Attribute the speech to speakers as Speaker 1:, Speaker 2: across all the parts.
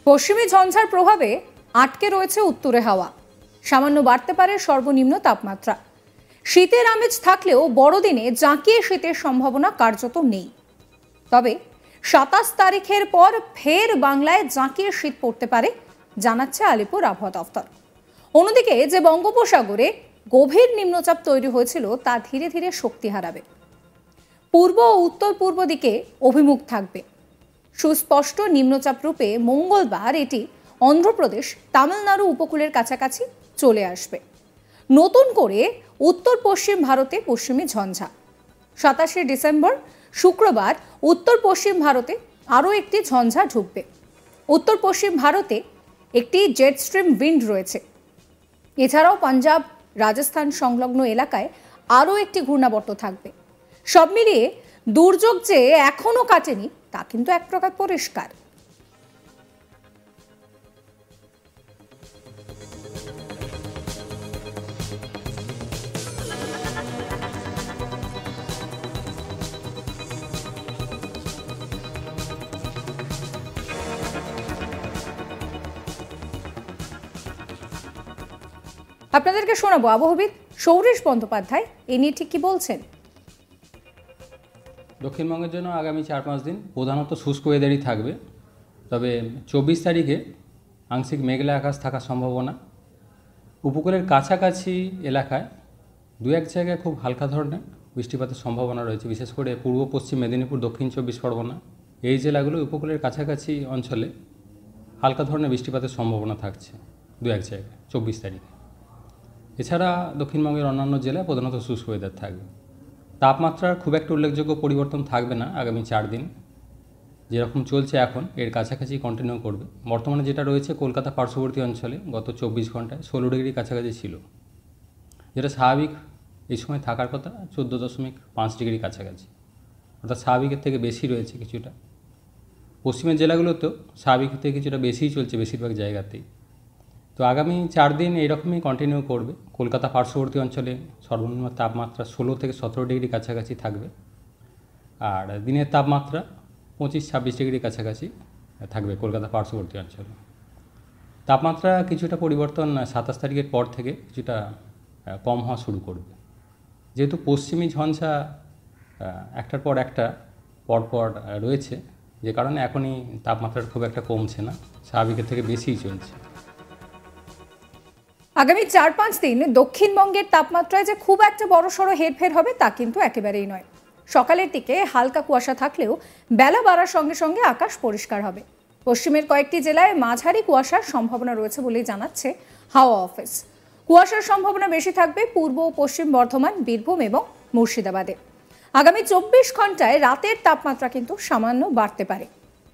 Speaker 1: পশ্চিমী ঝঞ্ঝার প্রভাবে আটকে রয়েছে উত্তরে হাওয়া। সামান্য বাড়তে পারে সর্বনিম্ন তাপমাত্রা। শীতের আমেজ থাকলেও বড়দিনে জাঁকিয়ে শীতের সম্ভাবনা কার্যত নেই। তবে ২৭ তারিখের পর ফের বাংলায় জাঁকিয়ে শীত পড়তে পারে জানাচ্ছে আলিপুর আবহাওয়া দফতর। অন্যদিকে যে বঙ্গোপসাগরে গভীর নিম্নচাপ তৈরি হয়েছিল তা ধীরে ধীরে শক্তি হারাবে, পূর্ব ও উত্তর পূর্ব দিকে অভিমুখ থাকবে। সুস্পষ্ট নিম্নচাপ রূপে মঙ্গলবার এটি অন্ধ্রপ্রদেশ তামিলনাড়ু উপকূলের কাছাকাছি চলে আসবে। নতুন করে উত্তর পশ্চিম ভারতে পশ্চিমী ঝঞ্ঝা। ২৭শে ডিসেম্বর শুক্রবার উত্তর পশ্চিম ভারতে আরও একটি ঝঞ্ঝা ঢুকবে। উত্তর পশ্চিম ভারতে একটি জেট স্ট্রিম উইন্ড রয়েছে। এছাড়াও পাঞ্জাব, রাজস্থান সংলগ্ন এলাকায় আরও একটি ঘূর্ণাবর্ত থাকবে। সব মিলিয়ে দুর্যোগ যে এখনো কাটেনি তা কিন্তু এক প্রকার পরিষ্কার। আপনাদেরকে শোনাবো আবহাওয়াবিদ সৌরেশ বন্দ্যোপাধ্যায় এ নিয়ে ঠিক কি বলছেন।
Speaker 2: দক্ষিণবঙ্গের জন্য আগামী ৪-৫ দিন প্রধানত শুষ্ক ওয়েদারই থাকবে। তবে ২৪ তারিখে আংশিক মেঘলা আকাশ থাকার সম্ভাবনা। উপকূলের কাছাকাছি এলাকায় দু এক জায়গায় খুব হালকা ধরনের বৃষ্টিপাতের সম্ভাবনা রয়েছে, বিশেষ করে পূর্ব পশ্চিম মেদিনীপুর, দক্ষিণ ২৪ পরগনা এই জেলাগুলো উপকূলের কাছাকাছি অঞ্চলে হালকা ধরনের বৃষ্টিপাতের সম্ভাবনা থাকছে দু এক জায়গায় ২৪ তারিখে। এছাড়া দক্ষিণবঙ্গের অন্যান্য জেলায় প্রধানত শুষ্ক ওয়েদার থাকবে। তাপমাত্রার খুব একটা উল্লেখযোগ্য পরিবর্তন থাকবে না আগামী ৪ দিন। যেরকম চলছে এখন এর কাছাকাছি কন্টিনিউ করবে। বর্তমানে যেটা রয়েছে কলকাতা পার্শ্ববর্তী অঞ্চলে গত ২৪ ঘন্টায় ১৬ ডিগ্রি কাছাকাছি ছিল, যেটা স্বাভাবিক এই সময় থাকার কথা ১৪.৫ ডিগ্রি কাছাকাছি, অর্থাৎ স্বাভাবিকের থেকে বেশি রয়েছে কিছুটা। পশ্চিমের জেলাগুলোতেও স্বাভাবিকের থেকে কিছুটা বেশিই চলছে বেশিরভাগ জায়গাতেই। তো আগামী ৪ দিন এইরকমই কন্টিনিউ করবে। কলকাতা পার্শ্ববর্তী অঞ্চলে সর্বনিম্ন তাপমাত্রা ১৬ থেকে ১৭ ডিগ্রি কাছাকাছি থাকবে, আর দিনের তাপমাত্রা ২৫-২৬ ডিগ্রি কাছাকাছি থাকবে কলকাতা পার্শ্ববর্তী অঞ্চলে। তাপমাত্রা কিছুটা পরিবর্তন ২৭ তারিখের পর থেকে কিছুটা কম হওয়া শুরু করবে, যেহেতু পশ্চিমী ঝঞ্ঝা একটার পর একটা পরপর রয়েছে, যে কারণে এখনই তাপমাত্রা খুব একটা কমছে না, স্বাভাবিকের থেকে বেশিই চলছে।
Speaker 1: আগামী ৪-৫ দিন দক্ষিণবঙ্গের তাপমাত্রায় যে খুব একটা বড়সড় হেরফের হবে তা কিন্তু একেবারেই নয়। সকালের দিকে হালকা কুয়াশা থাকলেও বেলা বাড়ার সঙ্গে সঙ্গে আকাশ পরিষ্কার হবে। পশ্চিমের কয়েকটি জেলায় মাঝারি কুয়াশার সম্ভাবনা রয়েছে বলেই জানাচ্ছে হাওয়া অফিস। কুয়াশার সম্ভাবনা বেশি থাকবে পূর্ব ও পশ্চিম বর্ধমান, বীরভূম এবং মুর্শিদাবাদে। আগামী ২৪ ঘন্টায় রাতের তাপমাত্রা কিন্তু সামান্য বাড়তে পারে।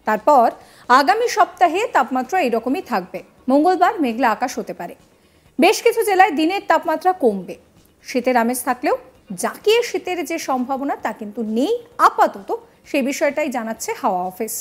Speaker 1: তারপর আগামী সপ্তাহে তাপমাত্রা এরকমই থাকবে। মঙ্গলবার মেঘলা আকাশ হতে পারে। বেশ কিছু জেলায় দিনের তাপমাত্রা কমবে। শীতের আমেজ থাকলেও জাঁকিয়ে শীতের যে সম্ভাবনা তা কিন্তু নেই আপাতত, সেই বিষয়টাই জানাচ্ছে হাওয়া অফিস।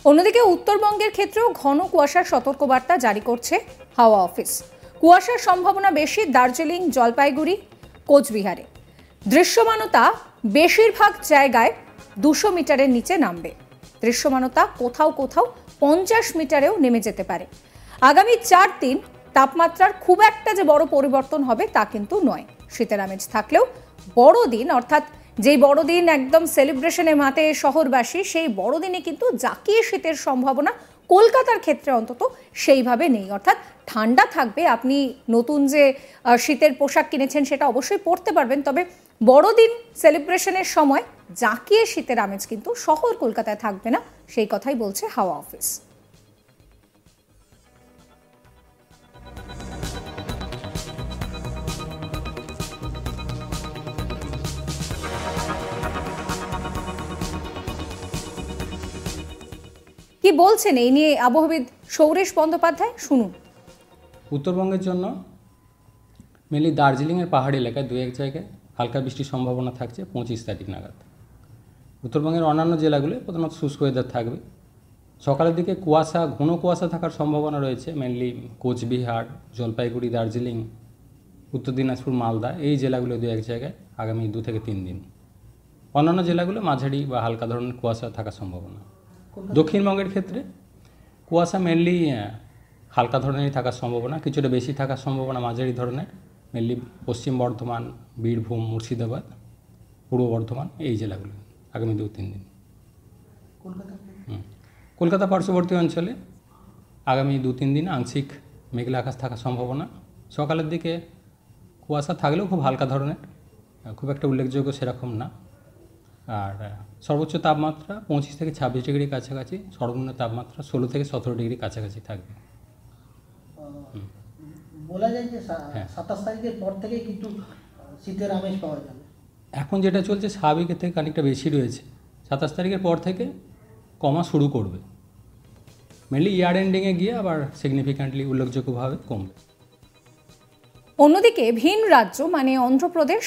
Speaker 1: অন্যদিকে উত্তরবঙ্গের ক্ষেত্রেও ঘন কুয়াশার সতর্কবার্তা জারি করছে হাওয়া অফিস। কুয়াশার সম্ভাবনা বেশি দার্জিলিং, জলপাইগুড়ি, কোচবিহারে। দৃশ্যমানতা বেশিরভাগ জায়গায় ২০০ মিটারের নিচে নামবে। দৃশ্যমানতা কোথাও কোথাও ৫০ মিটারেও নেমে যেতে পারে। আগামী ৪ দিন তাপমাত্রার খুব একটা যে বড় পরিবর্তন হবে তা কিন্তু নয়। শীতের আমেজ থাকলেও বড়দিন, অর্থাৎ যেই বড়দিন একদম সেলিব্রেশনে মাতে শহরবাসী, সেই বড়দিনে কিন্তু জাঁকিয়ে শীতের সম্ভাবনা কলকাতার ক্ষেত্রে অন্তত সেইভাবে নেই। অর্থাৎ ঠান্ডা থাকবে, আপনি নতুন যে শীতের পোশাক কিনেছেন সেটা অবশ্যই পরতে পারবেন, তবে বড়দিন সেলিব্রেশনের সময় জাঁকিয়ে শীতের আমেজ কিন্তু শহর কলকাতায় থাকবে না, সেই কথাই বলছে হাওয়া অফিস। কি বলছেন এই নিয়ে আবহাওয়াবিদ সৌরেশ বন্দ্যোপাধ্যায়, শুনুন।
Speaker 2: উত্তরবঙ্গের জন্য মেনলি দার্জিলিংয়ের পাহাড়ি এলাকায় দু এক জায়গায় হালকা বৃষ্টির সম্ভাবনা থাকছে 25 তারিখ নাগাদ। উত্তরবঙ্গের অন্যান্য জেলাগুলো প্রধানত শুষ্ক ওয়েদার থাকবে। সকালের দিকে কুয়াশা, ঘন কুয়াশা থাকার সম্ভাবনা রয়েছে মেনলি কোচবিহার, জলপাইগুড়ি, দার্জিলিং, উত্তর দিনাজপুর, মালদা এই জেলাগুলো দু এক জায়গায় আগামী 2 থেকে 3 দিন। অন্যান্য জেলাগুলো মাঝারি বা হালকা ধরনের কুয়াশা থাকার সম্ভাবনা। দক্ষিণবঙ্গের ক্ষেত্রে কুয়াশা মেনলি হালকা ধরনেরই থাকার সম্ভাবনা, কিছুটা বেশি থাকার সম্ভাবনা মাঝারি ধরনের মেনলি পশ্চিম বর্ধমান, বীরভূম, মুর্শিদাবাদ, পূর্ব বর্ধমান এই জেলাগুলো আগামী 2-3 দিন। কলকাতা পার্শ্ববর্তী অঞ্চলে আগামী 2-3 দিন আংশিক মেঘলা আকাশ থাকার সম্ভাবনা। সকালের দিকে কুয়াশা থাকলেও খুব হালকা ধরনের, খুব একটা উল্লেখযোগ্য সেরকম না। আর সর্বোচ্চ তাপমাত্রা 25 থেকে 26 ডিগ্রির কাছাকাছি, সর্বনিম্ন তাপমাত্রা 16 থেকে 17 ডিগ্রির কাছাকাছি থাকবে।
Speaker 3: বলা যায় যে 27 তারিখের পর থেকে কিন্তু শীতের আমেজ পাওয়া যাবে।
Speaker 2: এখন যেটা চলছে স্বাভাবিকের থেকে খানিকটা বেশি রয়েছে। 27 তারিখের পর থেকে কমা শুরু করবে, মেনলি ইয়ার এন্ডিংয়ে গিয়ে আবার সিগনিফিক্যান্টলি উল্লেখযোগ্যভাবে কমবে।
Speaker 1: অন্যদিকে ভিন রাজ্য মানে অন্ধ্রপ্রদেশ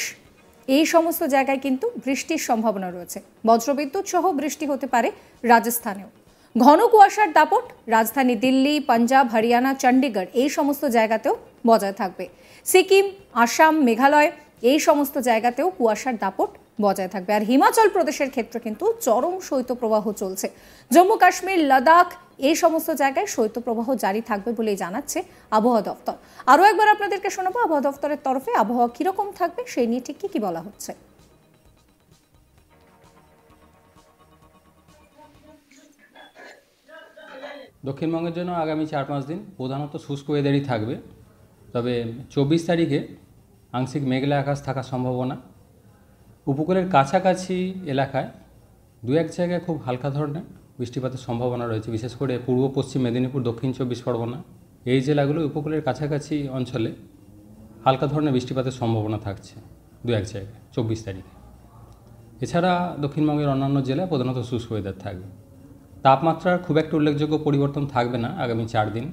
Speaker 1: এই সমস্ত জায়গায় কিন্তু বৃষ্টির সম্ভাবনা রয়েছে। বজ্রবিদ্যুৎ সহ বৃষ্টি হতে পারে রাজস্থানেও। ঘন কুয়াশার দাপট রাজধানী দিল্লি, পাঞ্জাব, হরিয়ানা, চণ্ডীগড় এই সমস্ত জায়গাতেও বজায় থাকবে। সিকিম, আসাম, মেঘালয় এই সমস্ত জায়গাতেও কুয়াশার দাপট বজায় থাকবে। আর হিমাচল প্রদেশের ক্ষেত্রে কিন্তু চরম শৈত্যপ্রবাহ চলছে। জম্মু কাশ্মীর, লাদাখ এই সমস্ত জায়গায় শৈত্যপ্রবাহ জারি থাকবে বলেই জানাচ্ছে আবহাওয়া দপ্তর। আরও একবার আপনাদেরকে শোনাবো আবহাওয়া দপ্তরের তরফে আবহাওয়া কিরকম থাকবে সেই নিয়ে ঠিক কি বলা হচ্ছে।
Speaker 2: দক্ষিণবঙ্গের জন্য আগামী 4-5 দিন প্রধানত শুষ্ক ওয়েদারই থাকবে। তবে 24 তারিখে আংশিক মেঘলা আকাশ থাকার সম্ভাবনা। উপকূলের কাছাকাছি এলাকায় দু এক জায়গায় খুব হালকা ধরনের বৃষ্টিপাতের সম্ভাবনা রয়েছে, বিশেষ করে পূর্ব পশ্চিম মেদিনীপুর, দক্ষিণ 24 পরগনা এই জেলাগুলো উপকূলের কাছাকাছি অঞ্চলে হালকা ধরনের বৃষ্টিপাতের সম্ভাবনা থাকছে দু এক জায়গায় 24 তারিখে। এছাড়া দক্ষিণবঙ্গের অন্যান্য জেলায় প্রধানত শুষ্ক ওয়েদার থাকবে। তাপমাত্রার খুব একটা উল্লেখযোগ্য পরিবর্তন থাকবে না আগামী 4 দিন,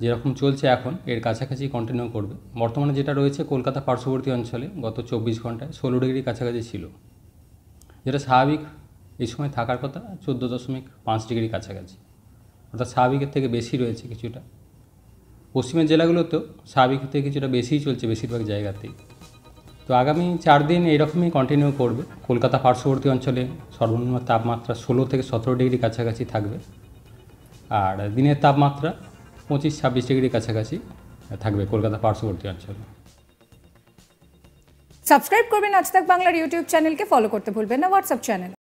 Speaker 2: যেরকম চলছে এখন এর কাছাকাছি কন্টিনিউ করবে। বর্তমানে যেটা রয়েছে কলকাতা পার্শ্ববর্তী অঞ্চলে গত 24 ঘন্টায় 16 ডিগ্রি কাছাকাছি ছিল, যেটা স্বাভাবিক এই সময় থাকার কথা 14.5 ডিগ্রি কাছাকাছি, অর্থাৎ স্বাভাবিকের থেকে বেশি রয়েছে কিছুটা। পশ্চিমের জেলাগুলোতেও স্বাভাবিকের থেকে কিছুটা বেশিই চলছে বেশিরভাগ জায়গাতেই। তো আগামী 4 দিন এইরকমই কন্টিনিউ করবে। কলকাতা পার্শ্ববর্তী অঞ্চলে সর্বনিম্ন তাপমাত্রা 16 থেকে 17 ডিগ্রি কাছাকাছি থাকবে, আর দিনের তাপমাত্রা 25-26 ডিগ্রি কাছাকাছি থাকবে কলকাতা পার্শ্ববর্তী অঞ্চলে।
Speaker 1: সাবস্ক্রাইব করবেন আজ তাক বাংলার ইউটিউব চ্যানেলকে, ফলো করতে ভুলবেন না হোয়াটসঅ্যাপ চ্যানেল।